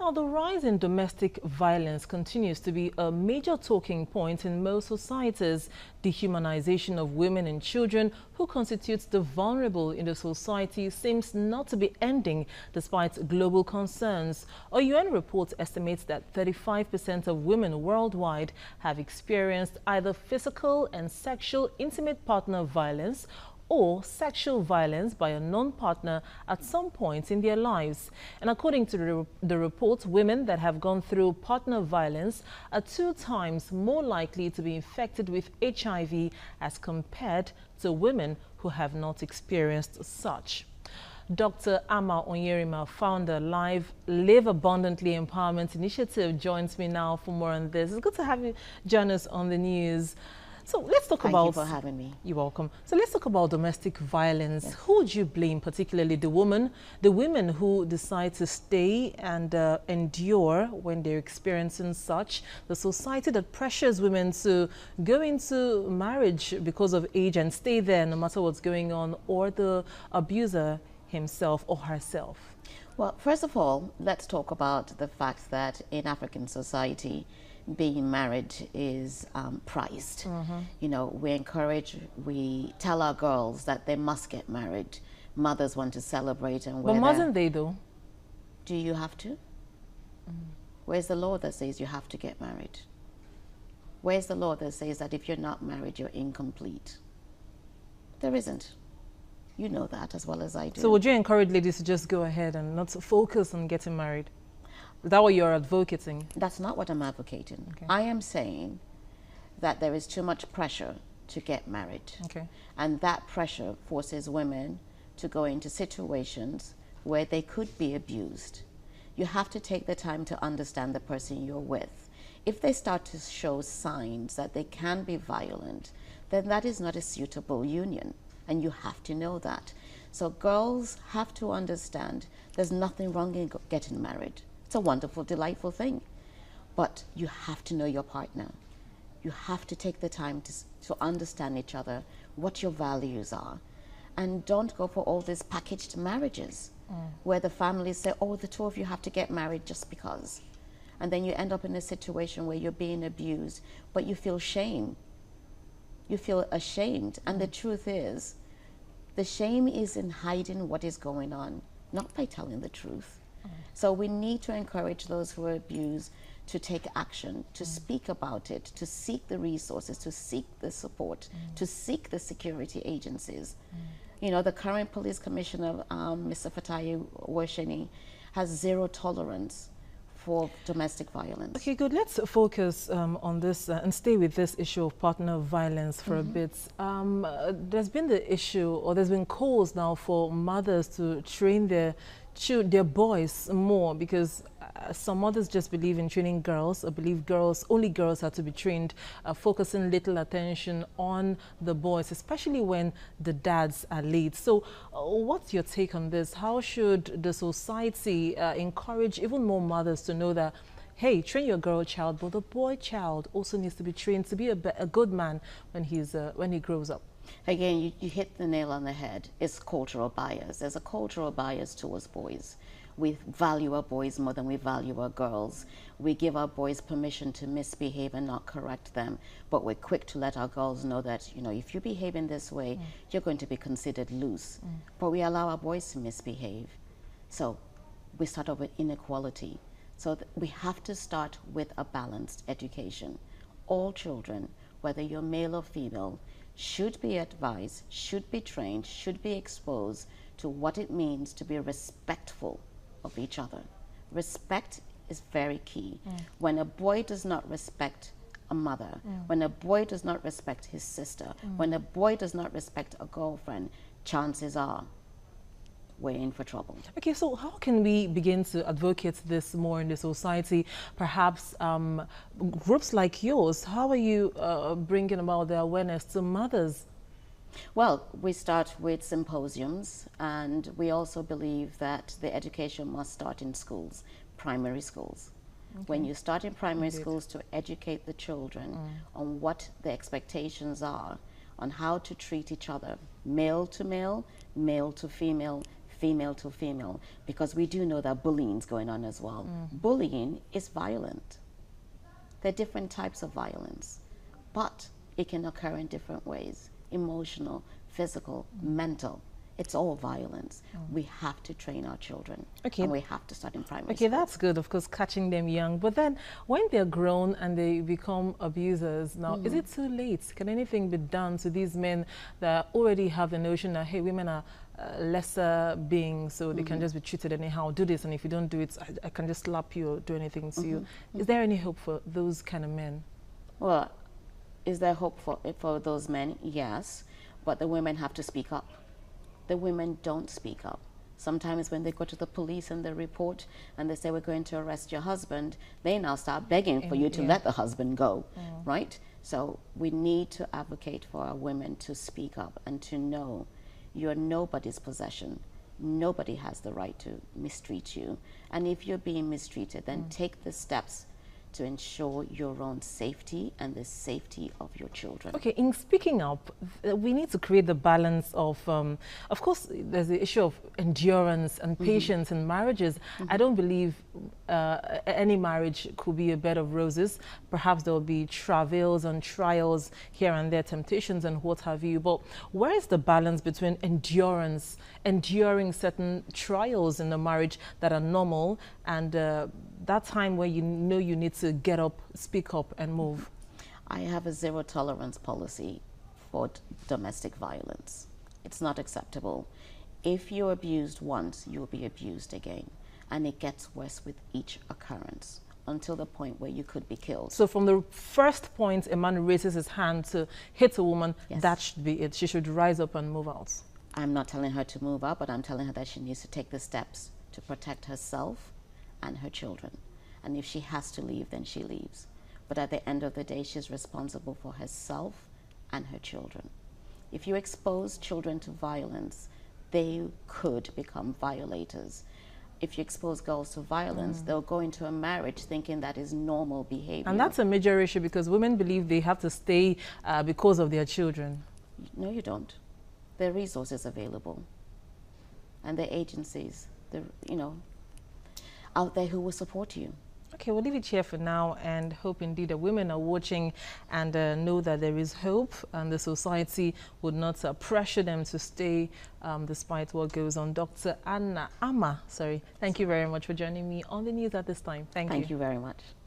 Now, the rise in domestic violence continues to be a major talking point in most societies. Dehumanization of women and children who constitute the vulnerable in the society seems not to be ending despite global concerns. A UN report estimates that 35% of women worldwide have experienced either physical and sexual intimate partner violence or sexual violence by a non-partner at some point in their lives. And according to the report, women that have gone through partner violence are 2 times more likely to be infected with HIV as compared to women who have not experienced such. Dr. Ama Onyerinma, founder, Live Abundantly Empowerment Initiative, joins me now for more on this. It's good to have you join us on the news. So let's talk about... Thank you for having me. You're welcome. So let's talk about domestic violence. Yes. Who would you blame, particularly the women who decide to stay and endure when they're experiencing such, the society that pressures women to go into marriage because of age and stay there no matter what's going on, or the abuser himself or herself? Well, first of all, let's talk about the fact that in African society, being married is prized. You know, we tell our girls that they must get married. Mothers want to celebrate and but mustn't they though? Do you have to? Where's the law that says you have to get married? Where's the law that says that if you're not married, you're incomplete? There isn't. You know that as well as I do. So would you encourage ladies to just go ahead and not focus on getting married? Is that what you're advocating? That's not what I'm advocating. Okay. I am saying that there is too much pressure to get married. Okay. And that pressure forces women to go into situations where they could be abused. You have to take the time to understand the person you're with. If they start to show signs that they can be violent, then that is not a suitable union. And you have to know that. So girls have to understand there's nothing wrong in getting married. It's a wonderful, delightful thing. But you have to know your partner. You have to take the time to understand each other, what your values are. And don't go for all these packaged marriages where the families say, oh, the 2 of you have to get married just because. And then you end up in a situation where you're being abused, but you feel shame. You feel ashamed. And the truth is, the shame is in hiding what is going on, not by telling the truth. So we need to encourage those who are abused to take action, to speak about it, to seek the resources, to seek the support, to seek the security agencies. You know, the current police commissioner, Mr. Fatai Washeni, has 0 tolerance for domestic violence. Okay, good. Let's focus on this and stay with this issue of partner violence for a bit. There's been the issue, or there's been calls now for mothers to train their boys more, because some mothers just believe in training girls, or believe only girls are to be trained, focusing little attention on the boys, especially when the dads are late. So what's your take on this? How should the society encourage even more mothers to know that, hey, train your girl child, but the boy child also needs to be trained to be a good man when he grows up? Again, you hit the nail on the head. It's cultural bias. There's a cultural bias towards boys. We value our boys more than we value our girls. We give our boys permission to misbehave and not correct them, but we're quick to let our girls know that, you know, if you behave in this way, you're going to be considered loose. But we allow our boys to misbehave. So we start off with inequality. So we have to start with a balanced education. All children, whether you're male or female, should be advised, should be trained, should be exposed to what it means to be respectful of each other. Respect is very key. When a boy does not respect a mother, when a boy does not respect his sister, when a boy does not respect a girlfriend, chances are we're in for trouble. Okay, so how can we begin to advocate this more in the society? Perhaps groups like yours, how are you bringing about the awareness to mothers? Well, we start with symposiums, and we also believe that the education must start in schools, primary schools. Okay. When you start in primary schools to educate the children on what the expectations are, on how to treat each other, male to male, male to female, female to female, because we do know that bullying is going on as well. Bullying is violent. There are different types of violence, but it can occur in different ways: emotional, physical, mental. It's all violence. We have to train our children, and we have to start in primary school. That's good, of course, catching them young. But then when they're grown and they become abusers, now, is it too late? Can anything be done to these men that already have the notion that, hey, women are lesser beings, so they can just be treated anyhow, do this, and if you don't do it, I can just slap you or do anything to you. Is there any hope for those kind of men? Well, is there hope for those men? Yes, but the women have to speak up. The women don't speak up. Sometimes when they go to the police and they report and they say, we're going to arrest your husband, they now start begging for you to let the husband go, right? So we need to advocate for our women to speak up and to know you're nobody's possession. Nobody has the right to mistreat you. And if you're being mistreated, then take the steps to ensure your own safety and the safety of your children. Okay, in speaking up, we need to create the balance of course, there's the issue of endurance and patience in marriages. I don't believe any marriage could be a bed of roses. Perhaps there will be travails and trials here and there, temptations and what have you. But where is the balance between endurance, enduring certain trials in the marriage that are normal, and that time where you know you need to get up, speak up, and move? I have a zero tolerance policy for domestic violence. It's not acceptable. If you're abused once, you'll be abused again. And it gets worse with each occurrence until the point where you could be killed. So from the first point a man raises his hand to hit a woman, that should be it. She should rise up and move out. I'm not telling her to move out, but I'm telling her that she needs to take the steps to protect herself and her children. And if she has to leave, then she leaves. But at the end of the day, she's responsible for herself and her children. If you expose children to violence, they could become violators. If you expose girls to violence, they'll go into a marriage thinking that is normal behavior. And that's a major issue, because women believe they have to stay because of their children. No, you don't. There are resources available. And there are agencies, out there who will support you. Okay, we'll leave it here for now, and hope indeed that women are watching and know that there is hope, and the society would not pressure them to stay despite what goes on. Dr. Ama, thank you very much for joining me on the news at this time. Thank you. Thank you very much.